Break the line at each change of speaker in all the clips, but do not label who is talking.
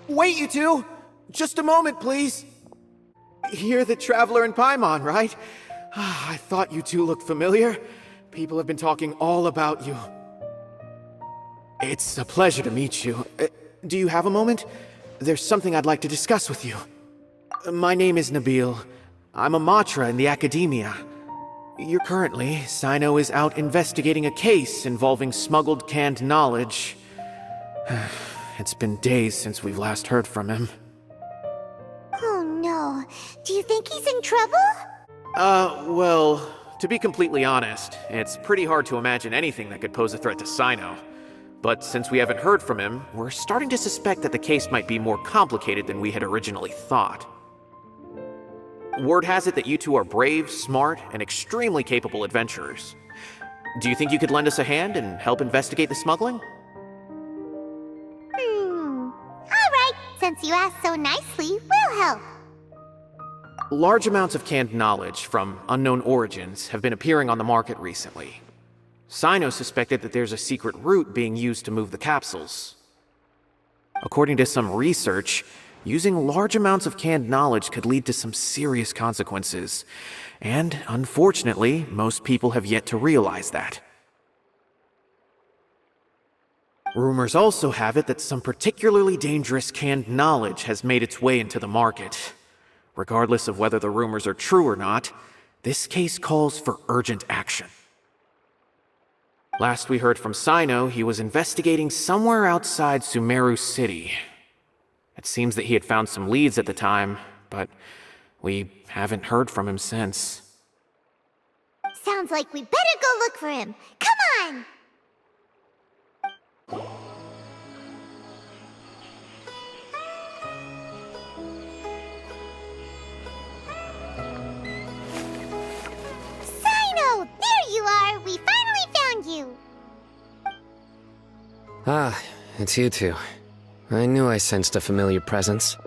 Wait, you two! Just a moment, please. You're the traveler in Paimon, right? I thought you two looked familiar. People have been talking all about you. It's a pleasure to meet you. Do you have a moment? There's something I'd like to discuss with you. My name is Nabil. I'm a Matra in the Academia. Currently, Cyno is out investigating a case involving smuggled canned knowledge. It's been days since we've last heard from him.
Oh no. Do you think he's in trouble?
Well, to be completely honest, it's pretty hard to imagine anything that could pose a threat to Cyno. But since we haven't heard from him, we're starting to suspect that the case might be more complicated than we had originally thought. Word has it that you two are brave, smart, and extremely capable adventurers. Do you think you could lend us a hand and help investigate the smuggling?
Alright, since you asked so nicely, we'll help.
Large amounts of canned knowledge from unknown origins have been appearing on the market recently. Cyno suspected that there's a secret route being used to move the capsules. According to some research, using large amounts of canned knowledge could lead to some serious consequences, and unfortunately, most people have yet to realize that. Rumors also have it that some particularly dangerous canned knowledge has made its way into the market. Regardless of whether the rumors are true or not, this case calls for urgent action. Last we heard from Cyno, he was investigating somewhere outside Sumeru City. It seems that he had found some leads at the time, but we haven't heard from him since.
Sounds like we better go look for him. Come on! Cyno! There you are! We finally found you!
Ah, it's you two. I knew I sensed a familiar presence.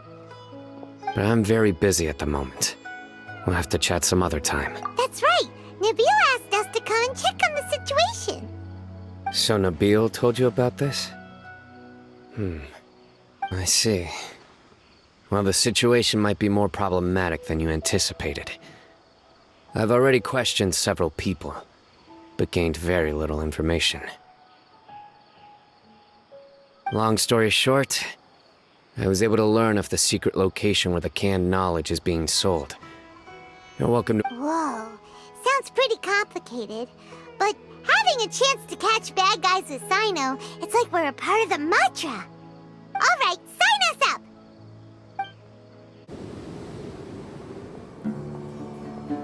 But I'm very busy at the moment. We'll have to chat some other time.
That's right! Nabil asked us to come and check on the situation.
So Nabil told you about this? I see. Well, the situation might be more problematic than you anticipated. I've already questioned several people, but gained very little information. Long story short, I was able to learn of the secret location where the canned knowledge is being sold. You're welcome to—
Whoa, sounds pretty complicated. But having a chance to catch bad guys with Cyno, it's like we're a part of the Matra. Alright, sign us up!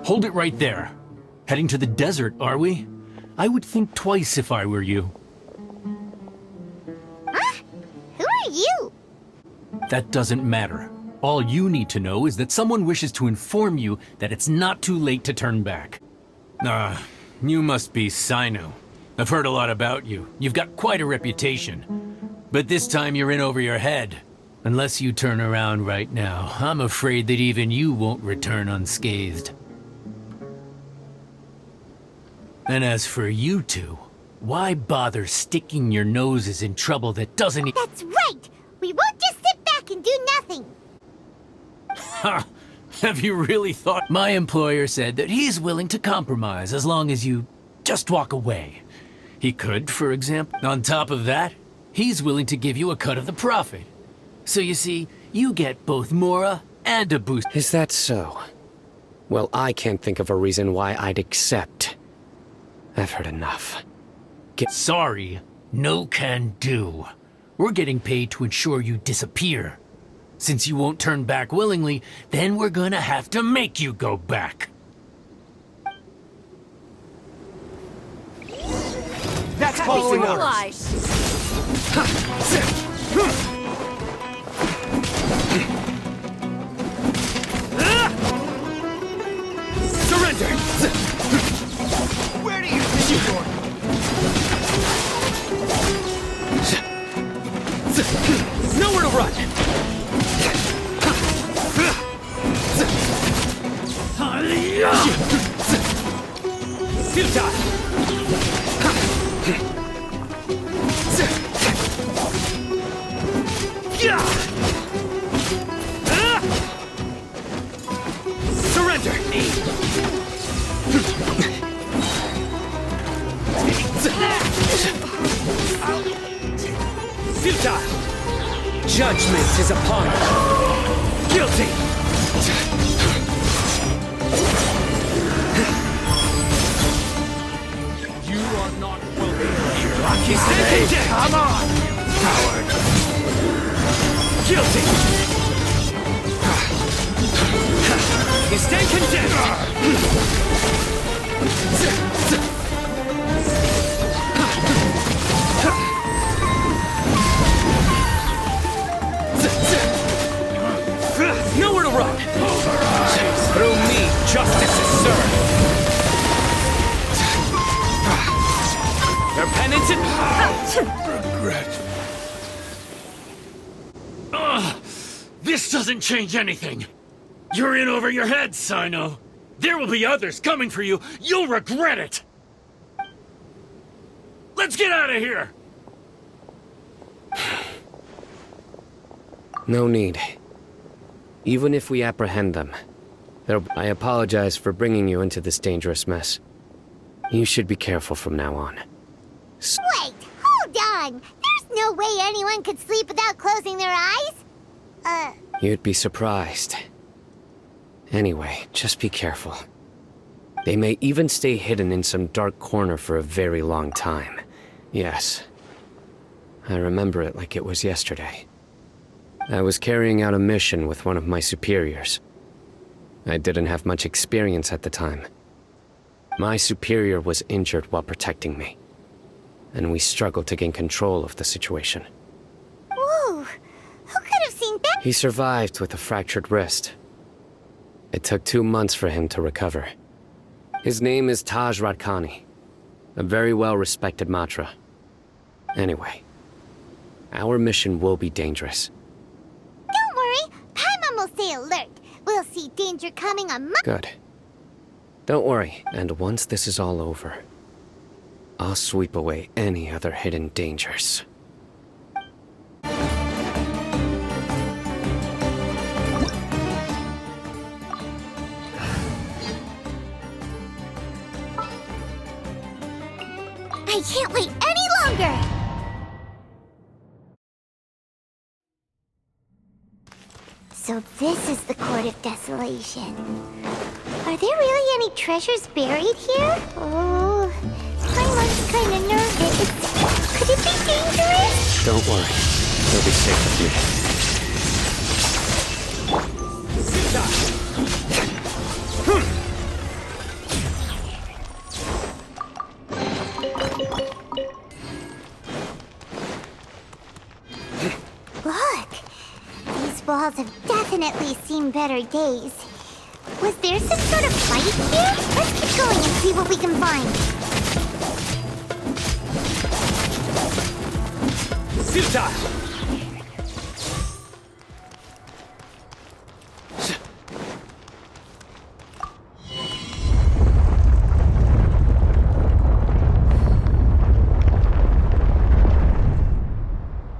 Hold it right there. Heading to the desert, are we? I would think twice if I were you.
Huh? Who are you?
That doesn't matter. All you need to know is that someone wishes to inform you that it's not too late to turn back. You must be Cyno. I've heard a lot about you. You've got quite a reputation. But this time you're in over your head. Unless you turn around right now, I'm afraid that even you won't return unscathed. And as for you two, why bother sticking your noses in trouble that doesn't—
That's right! We won't just sit back and do nothing!
Ha! Have you really thought— My employer said that he's willing to compromise as long as you just walk away. He could, for example. On top of that, he's willing to give you a cut of the profit. So you see, you get both Mora and a boost.
Is that so? Well, I can't think of a reason why I'd accept. I've heard enough.
Sorry, no can do. We're getting paid to ensure you disappear. Since you won't turn back willingly, then we're gonna have to make you go back.
That's following orders. Surrender! Where do you think you're going? Nowhere to run! Futile!
Futile! Judgment is upon you! Guilty! You are not welcome here. Lucky today! Come on! Coward! Guilty! You stand condemned! Nowhere to run! Through me, justice is served! Their penance and... regret.
This doesn't change anything. You're in over your head, Cyno. There will be others coming for you. You'll regret it. Let's get out of here.
No need. Even if we apprehend them, I apologize for bringing you into this dangerous mess. You should be careful from now on.
Wait, hold on! There's no way anyone could sleep without closing their eyes!
You'd be surprised. Anyway, just be careful. They may even stay hidden in some dark corner for a very long time. Yes. I remember it like it was yesterday. I was carrying out a mission with one of my superiors. I didn't have much experience at the time. My superior was injured while protecting me, and we struggled to gain control of the situation.
Whoa! Who could have seen that?
He survived with a fractured wrist. It took 2 months for him to recover. His name is Taj Radkani, a very well-respected Matra. Anyway, our mission will be dangerous.
Don't worry, Paimon will stay alert. We'll see danger coming on my...
Good. Don't worry, and once this is all over, I'll sweep away any other hidden dangers.
I can't wait any longer! So this is the Court of Desolation. Are there really any treasures buried here? Oh, Paimon's kinda nervous. Could it be dangerous?
Don't worry. He'll be safe with you.
Look! These walls have definitely seen better days. Was there some sort of fight here? Let's keep going and see what we can find.
Futile!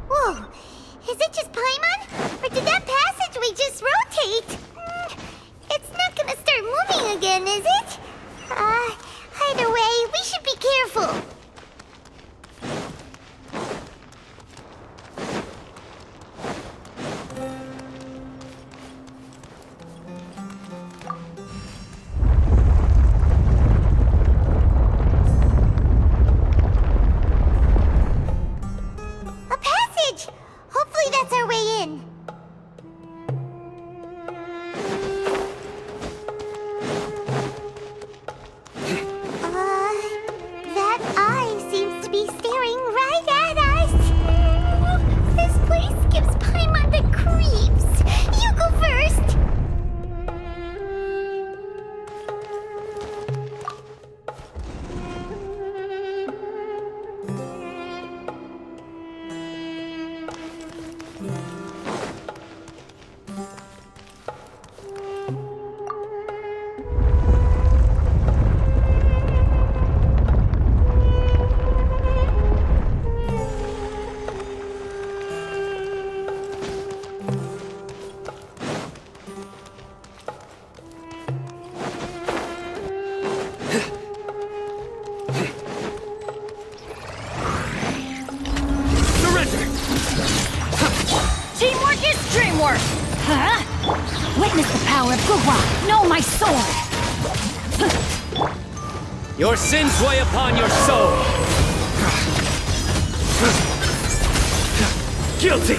Whoa! Is it just Paimon? Or did that passageway just rotate? It's not gonna start moving again, is it? Either way, we should be careful.
power! Huh? Witness the power of Gugwa! Know my sword!
Your sins weigh upon your soul! Guilty!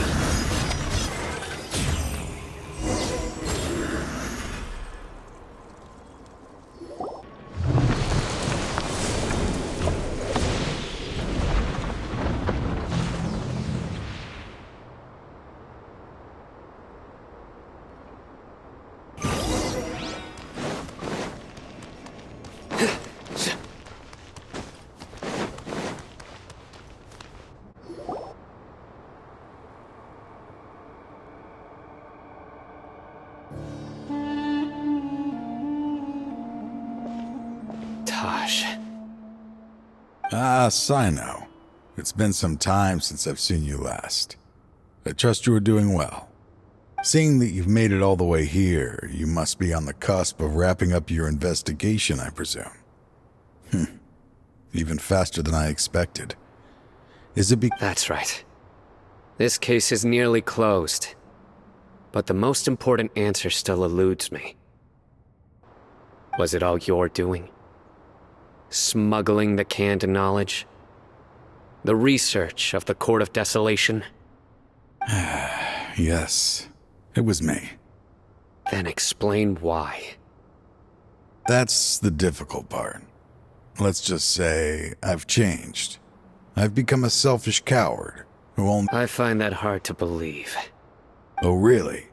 Ah, Cyno. It's been some time since I've seen you last. I trust you are doing well. Seeing that you've made it all the way here, you must be on the cusp of wrapping up your investigation, I presume. Even faster than I expected. Is it
That's right. This case is nearly closed. But the most important answer still eludes me. Was it all your doing? Smuggling the canned knowledge? The research of the Court of Desolation?
Yes, it was me.
Then explain why.
That's the difficult part. Let's just say I've changed. I've become a selfish coward who only...
I find that hard to believe.
Oh, really?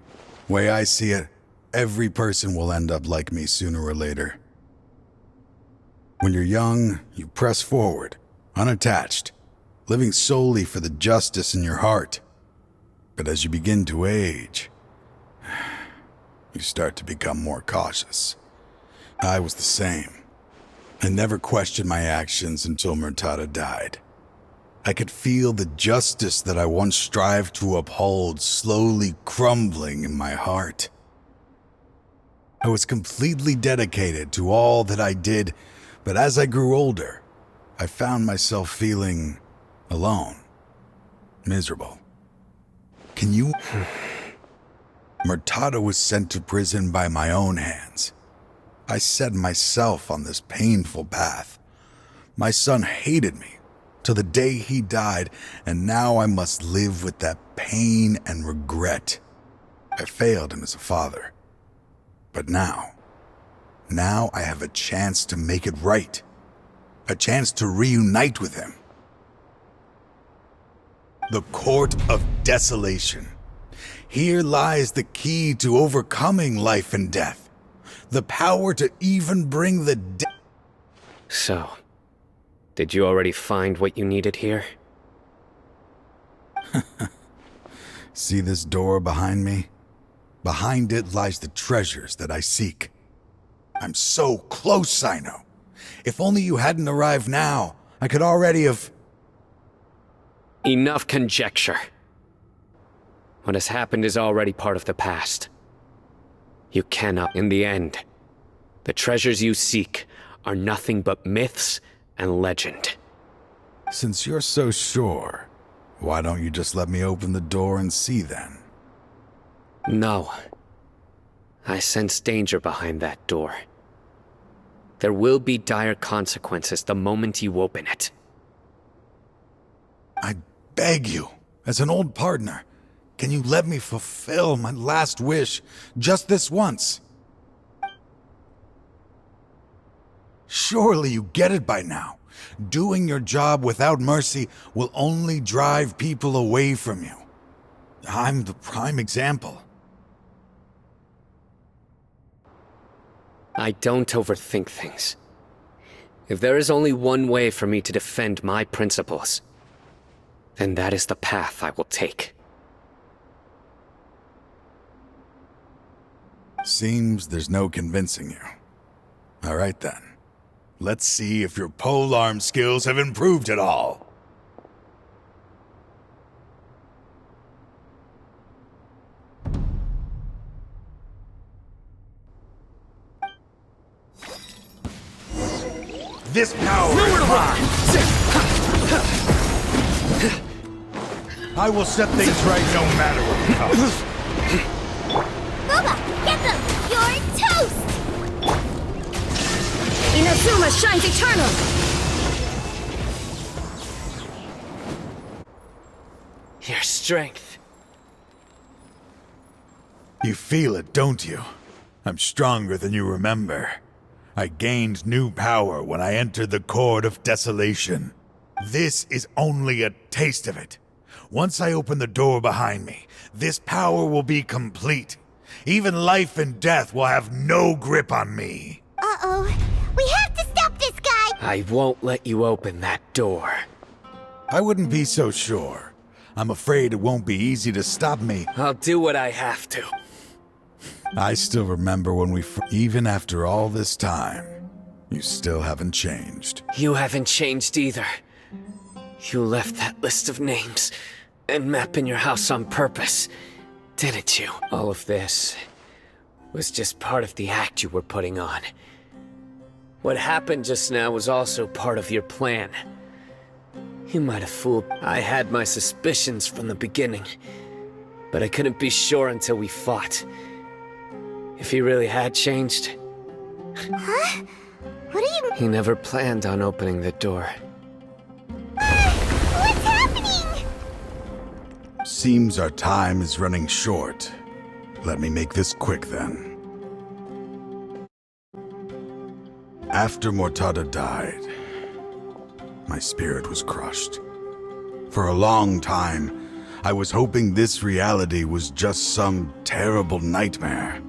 Way I see it, every person will end up like me sooner or later. When you're young, you press forward, unattached, living solely for the justice in your heart. But as you begin to age, you start to become more cautious. I was the same. I never questioned my actions until Murtada died. I could feel the justice that I once strived to uphold slowly crumbling in my heart. I was completely dedicated to all that I did, but as I grew older, I found myself feeling alone, miserable. Can you... Murtada was sent to prison by my own hands. I set myself on this painful path. My son hated me till the day he died, and now I must live with that pain and regret. I failed him as a father. But now I have a chance to make it right. A chance to reunite with him. The Court of Desolation. Here lies the key to overcoming life and death. The power to even bring the
So, did you already find what you needed here?
See this door behind me? Behind it lies the treasures that I seek. I'm so close, Cyno. If only you hadn't arrived now, I could already have...
Enough conjecture. What has happened is already part of the past. You cannot, in the end. The treasures you seek are nothing but myths and legend.
Since you're so sure, why don't you just let me open the door and see then?
No. I sense danger behind that door. There will be dire consequences the moment you open it.
I beg you, as an old partner, can you let me fulfill my last wish just this once? Surely you get it by now. Doing your job without mercy will only drive people away from you. I'm the prime example.
I don't overthink things. If there is only one way for me to defend my principles, then that is the path I will take.
Seems there's no convincing you. All right then. Let's see if your polearm skills have improved at all. This power is mine. I will set things right no matter what comes.
Boba, get them! You're toast!
Inazuma shines eternal!
Your strength.
You feel it, don't you? I'm stronger than you remember. I gained new power when I entered the Court of Desolation. This is only a taste of it. Once I open the door behind me, this power will be complete. Even life and death will have no grip on me.
Uh-oh. We have to stop this guy!
I won't let you open that door.
I wouldn't be so sure. I'm afraid it won't be easy to stop me.
I'll do what I have to.
I still remember when even after all this time, you still haven't changed.
You haven't changed either. You left that list of names and map in your house on purpose, didn't you? All of this was just part of the act you were putting on. What happened just now was also part of your plan. You might have fooled. I had my suspicions from the beginning, but I couldn't be sure until we fought. If he really had changed...
Huh? What do you...
He never planned on opening the door.
What's happening?
Seems our time is running short. Let me make this quick then. After Mortada died, my spirit was crushed. For a long time, I was hoping this reality was just some terrible nightmare.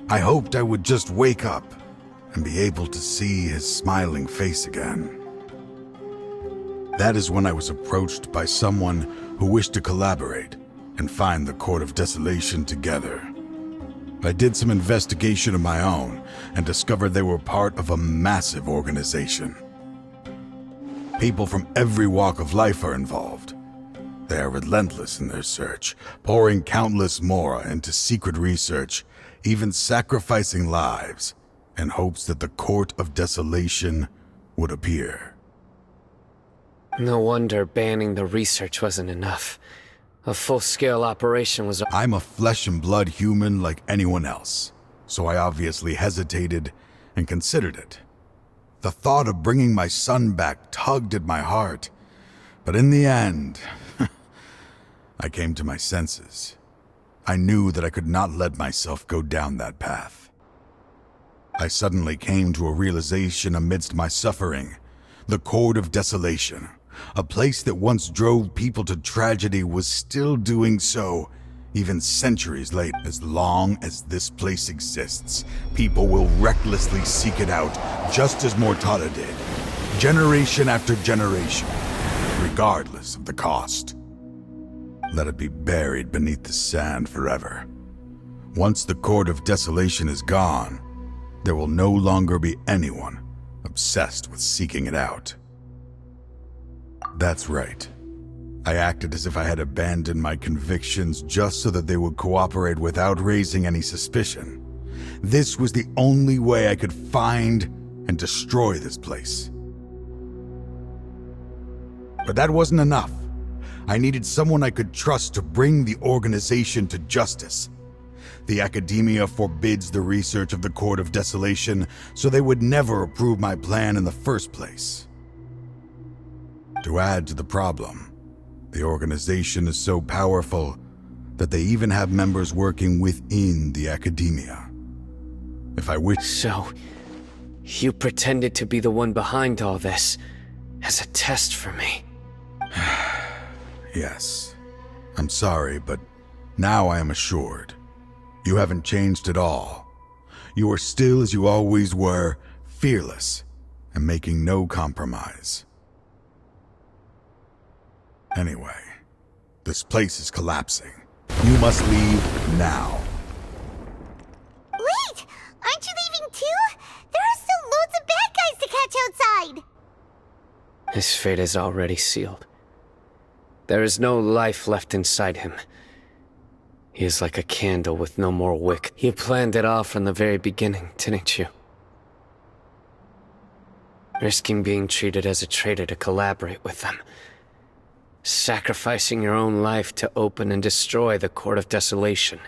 I hoped I would just wake up and be able to see his smiling face again. That is when I was approached by someone who wished to collaborate and find the Court of Desolation together. I did some investigation of my own and discovered they were part of a massive organization. People from every walk of life are involved. They are relentless in their search, pouring countless mora into secret research, even sacrificing lives in hopes that the Court of Desolation would appear.
No wonder banning the research wasn't enough. A full-scale operation was...
I'm a flesh and blood human like anyone else, so I obviously hesitated and considered it. The thought of bringing my son back tugged at my heart, but in the end, I came to my senses. I knew that I could not let myself go down that path. I suddenly came to a realization amidst my suffering. The Court of Desolation, a place that once drove people to tragedy, was still doing so, even centuries later. As long as this place exists, people will recklessly seek it out, just as Mortada did, generation after generation, regardless of the cost. Let it be buried beneath the sand forever. Once the Court of Desolation is gone, there will no longer be anyone obsessed with seeking it out. That's right. I acted as if I had abandoned my convictions just so that they would cooperate without raising any suspicion. This was the only way I could find and destroy this place. But that wasn't enough. I needed someone I could trust to bring the organization to justice. The Academia forbids the research of the Court of Desolation, so they would never approve my plan in the first place. To add to the problem, the organization is so powerful that they even have members working within the Academia. If I wish...
So, you pretended to be the one behind all this, as a test for me.
Yes. I'm sorry, but now I am assured. You haven't changed at all. You are still as you always were, fearless, and making no compromise. Anyway, this place is collapsing. You must leave now.
Wait! Aren't you leaving too? There are still loads of bad guys to catch outside!
His fate is already sealed. There is no life left inside him. He is like a candle with no more wick. You planned it all from the very beginning, didn't you? Risking being treated as a traitor to collaborate with them. Sacrificing your own life to open and destroy the Court of Desolation.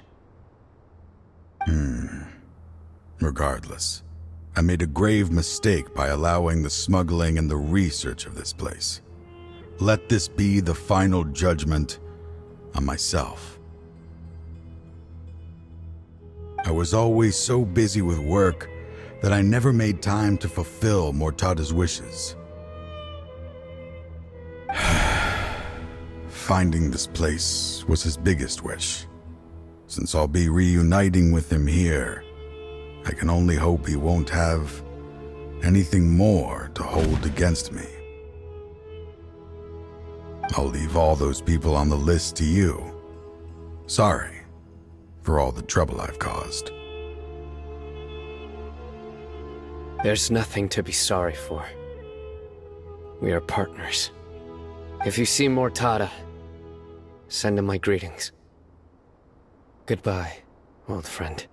Regardless, I made a grave mistake by allowing the smuggling and the research of this place. Let this be the final judgment on myself. I was always so busy with work that I never made time to fulfill Mortada's wishes. Finding this place was his biggest wish. Since I'll be reuniting with him here, I can only hope he won't have anything more to hold against me. I'll leave all those people on the list to you. Sorry for all the trouble I've caused.
There's nothing to be sorry for. We are partners. If you see Mortada, send him my greetings. Goodbye, old friend.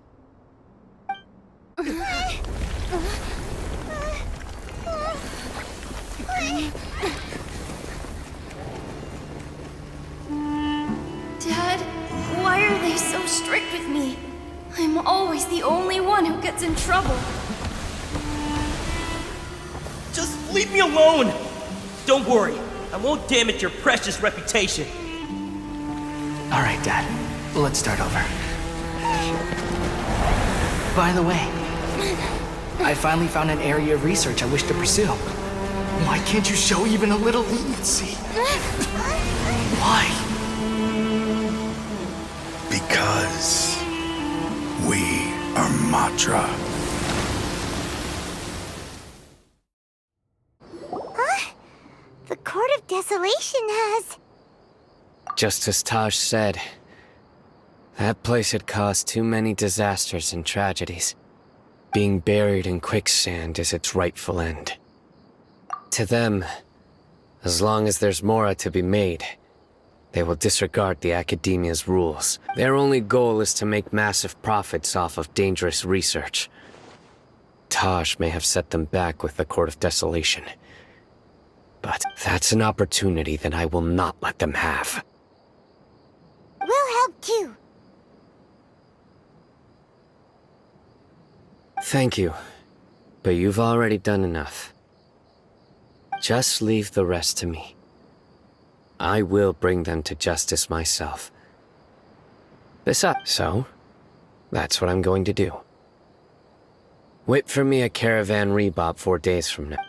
Dad, why are they so strict with me? I'm always the only one who gets in trouble.
Just leave me alone! Don't worry, I won't damage your precious reputation.
Alright, Dad. Let's start over. By the way, I finally found an area of research I wish to pursue. Why can't you show even a little leniency? Why?
Because we are Matra.
The Court of Desolation has...
Just as Taj said, that place had caused too many disasters and tragedies. Being buried in quicksand is its rightful end. To them, as long as there's Mora to be made, they will disregard the Academia's rules. Their only goal is to make massive profits off of dangerous research. Taj may have set them back with the Court of Desolation. But that's an opportunity that I will not let them have.
We'll help too.
Thank you, but you've already done enough. Just leave the rest to me. I will bring them to justice myself. Besides, so, that's what I'm going to do. Wait for me at Caravan Rebop 4 days from now.